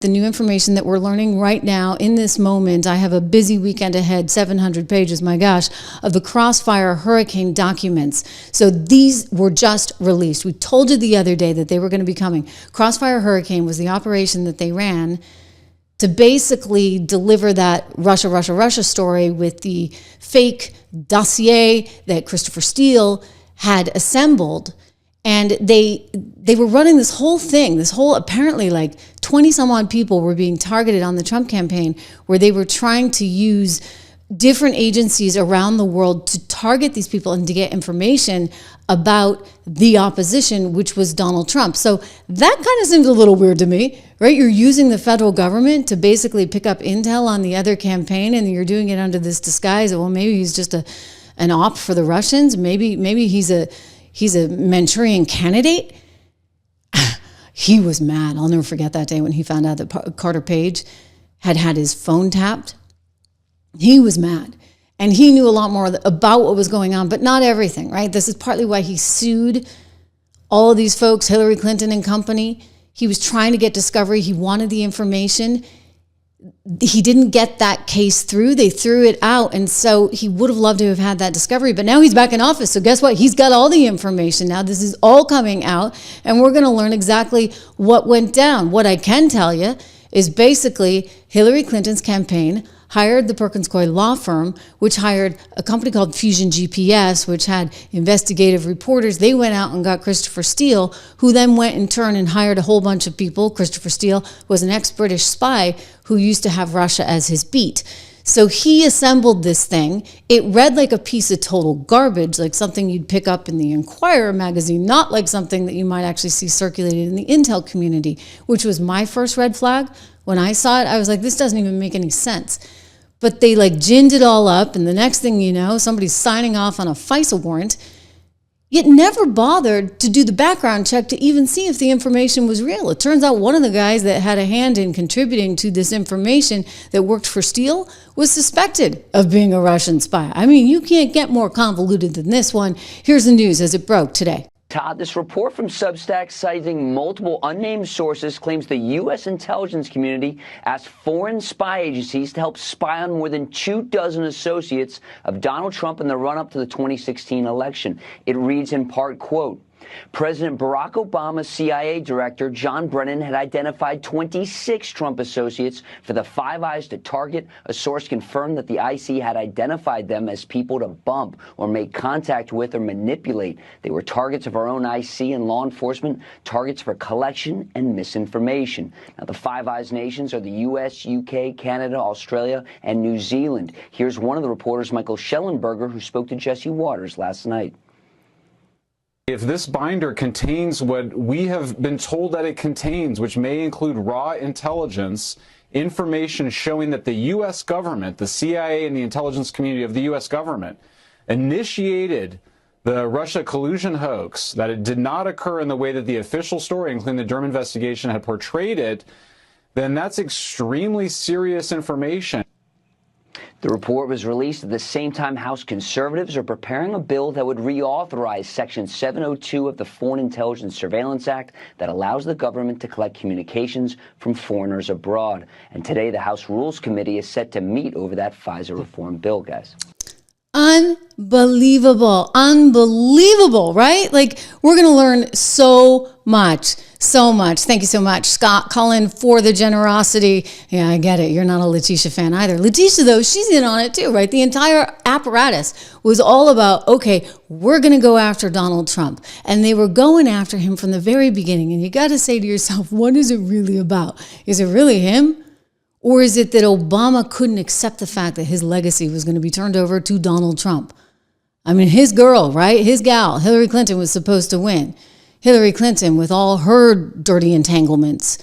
The new information that we're learning right now in this moment, I have a busy weekend ahead, 700 pages, my gosh, of the Crossfire Hurricane documents. So these were just released. We told you the other day that they were going to be coming. Crossfire Hurricane was the operation that they ran to basically deliver that Russia story with the fake dossier that Christopher Steele had assembled. And they were running this whole thing, apparently like 20 some odd people were being targeted on the Trump campaign, where they were trying to use different agencies around the world to target these people and to get information about the opposition, which was Donald Trump. So that kind of seems a little weird to me, right? You're using the federal government to basically pick up intel on the other campaign, and you're doing it under this disguise of, well, maybe he's just an op for the Russians. Maybe he's a Manchurian candidate. He was mad. I'll never forget that day when he found out that Carter Page had his phone tapped. He was mad. And he knew a lot more about what was going on, but not everything, right? This is partly why he sued all of these folks, Hillary Clinton and company. He was trying to get discovery. He wanted the information. He didn't get that case through. They threw it out. And so he would have loved to have had that discovery. But now he's back in office. So guess what? He's got all the information now. This is all coming out. And we're going to learn exactly what went down. What I can tell you is basically Hillary Clinton's campaign hired the Perkins Coie law firm, which hired a company called Fusion GPS, which had investigative reporters. They went out and got Christopher Steele, who then went in turn and hired a whole bunch of people. Christopher Steele was an ex-British spy who used to have Russia as his beat. So he assembled this thing. It read like a piece of total garbage, like something you'd pick up in the Inquirer magazine, not like something that you might actually see circulated in the intel community, which was my first red flag. When I saw it, I was like, this doesn't even make any sense. But they like ginned it all up, and the next thing you know, somebody's signing off on a FISA warrant, yet never bothered to do the background check to even see if the information was real. It turns out one of the guys that had a hand in contributing to this information that worked for Steele was suspected of being a Russian spy. I mean, you can't get more convoluted than this one. Here's the news as it broke today. Todd, this report from Substack citing multiple unnamed sources claims the U.S. intelligence community asked foreign spy agencies to help spy on more than 24 associates of Donald Trump in the run-up to the 2016 election. It reads in part, quote, President Barack Obama's CIA director, John Brennan, had identified 26 Trump associates for the Five Eyes to target. A source confirmed that the IC had identified them as people to bump or make contact with or manipulate. They were targets of our own IC and law enforcement, targets for collection and misinformation. Now, the Five Eyes nations are the U.S., UK, Canada, Australia, and New Zealand. Here's one of the reporters, Michael Schellenberger, who spoke to Jesse Waters last night. If this binder contains what we have been told that it contains, which may include raw intelligence, information showing that the U.S. government, the CIA and the intelligence community of the U.S. government, initiated the Russia collusion hoax, that it did not occur in the way that the official story, including the Durham investigation, had portrayed it, then that's extremely serious information. The report was released at the same time House conservatives are preparing a bill that would reauthorize Section 702 of the Foreign Intelligence Surveillance Act that allows the government to collect communications from foreigners abroad. And today, the House Rules Committee is set to meet over that FISA reform bill, guys. Unbelievable, right? Like, we're going to learn so much. Thank you so much, Scott Cullen, for the generosity. Yeah, I get it. You're not a Letitia fan either. Letitia, though, she's in on it too, right? The entire apparatus was all about, okay, we're going to go after Donald Trump. And they were going after him from the very beginning. And you got to say to yourself, what is it really about? Is it really him? Or is it that Obama couldn't accept the fact that his legacy was going to be turned over to Donald Trump? I mean, his girl, right? His gal, Hillary Clinton, was supposed to win. Hillary Clinton, with all her dirty entanglements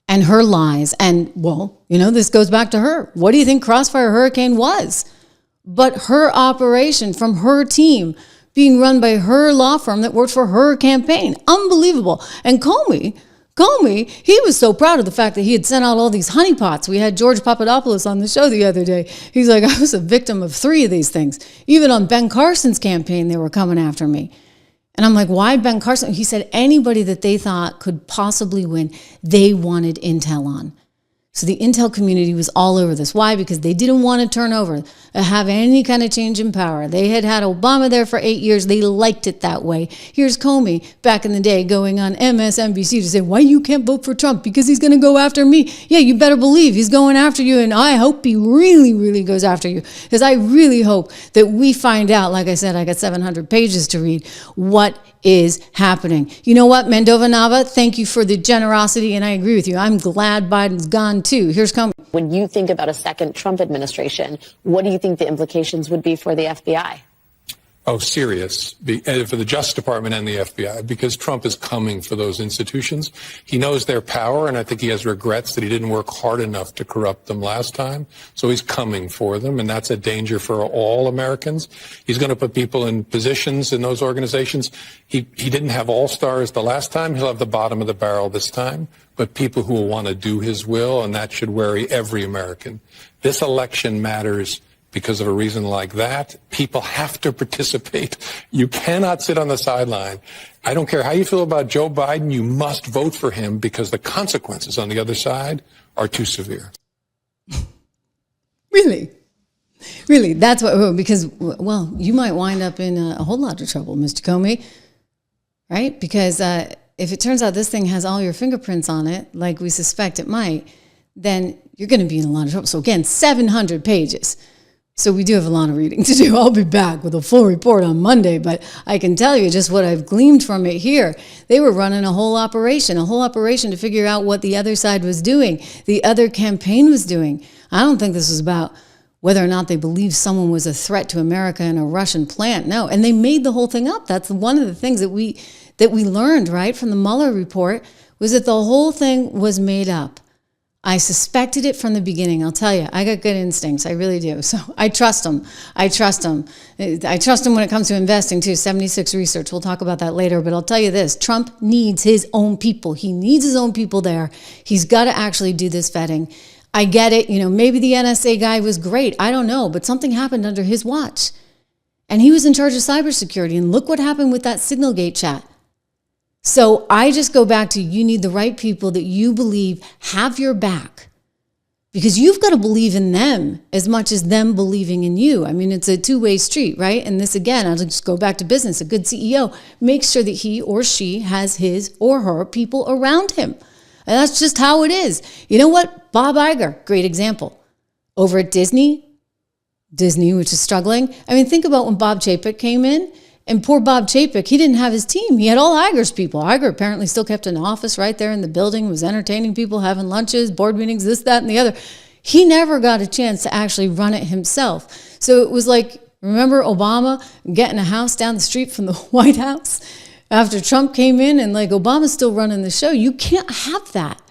and her lies. And, well, you know, this goes back to her. What do you think Crossfire Hurricane was? But her operation from her team being run by her law firm that worked for her campaign. Unbelievable. And Comey, he was so proud of the fact that he had sent out all these honeypots. We had George Papadopoulos on the show the other day. He's like, I was a victim of 3 of these things. Even on Ben Carson's campaign, they were coming after me. And I'm like, why Ben Carson? He said anybody that they thought could possibly win, they wanted intel on. So the intel community was all over this. Why? Because they didn't want to turn over, have any kind of change in power. They had Obama there for 8 years. They liked it that way. Here's Comey back in the day going on MSNBC to say, why you can't vote for Trump? Because he's going to go after me. Yeah, you better believe he's going after you. And I hope he really, really goes after you. Because I really hope that we find out, like I said, I got 700 pages to read, what is happening. You know what, Mendova Nava, thank you for the generosity, and I agree with you. I'm glad Biden's gone too. Here's Comey. When you think about a second Trump administration, what do you think the implications would be for the FBI? Oh, serious, for the Justice Department and the FBI, because Trump is coming for those institutions. He knows their power, and I think he has regrets that he didn't work hard enough to corrupt them last time. So he's coming for them, and that's a danger for all Americans. He's going to put people in positions in those organizations. He didn't have all-stars the last time. He'll have the bottom of the barrel this time, but people who will want to do his will, and that should worry every American. This election matters. Because of a reason like that, people have to participate. You cannot sit on the sideline. I don't care how you feel about Joe Biden, you must vote for him because the consequences on the other side are too severe. Really? Really? That's what, because, well, you might wind up in a whole lot of trouble, Mr. Comey, right? Because if it turns out this thing has all your fingerprints on it, like we suspect it might, then you're going to be in a lot of trouble. So again, 700 pages. So we do have a lot of reading to do. I'll be back with a full report on Monday, but I can tell you just what I've gleaned from it here. They were running a whole operation to figure out what the other side was doing, the other campaign was doing. I don't think this was about whether or not they believed someone was a threat to America in a Russian plant. No, and they made the whole thing up. That's one of the things that we learned, right, from the Mueller report, was that the whole thing was made up. I suspected it from the beginning. I'll tell you, I got good instincts. I really do. So I trust them. I trust them when it comes to investing too. 76 Research. We'll talk about that later. But I'll tell you this, Trump needs his own people. He needs his own people there. He's got to actually do this vetting. I get it. You know, maybe the NSA guy was great. I don't know. But something happened under his watch. And he was in charge of cybersecurity. And look what happened with that Signalgate chat. So I just go back to, you need the right people that you believe have your back, because you've got to believe in them as much as them believing in you. I mean, it's a two-way street, right? And this, again, I'll just go back to business. A good CEO makes sure that he or she has his or her people around him. And that's just how it is. You know what? Bob Iger, great example. Over at Disney, which is struggling. I mean, think about when Bob Chapek came in. And poor Bob Chapek, he didn't have his team. He had all Iger's people. Iger apparently still kept an office right there in the building, was entertaining people, having lunches, board meetings, this, that, and the other. He never got a chance to actually run it himself. So it was like, remember Obama getting a house down the street from the White House after Trump came in, and like, Obama's still running the show. You can't have that.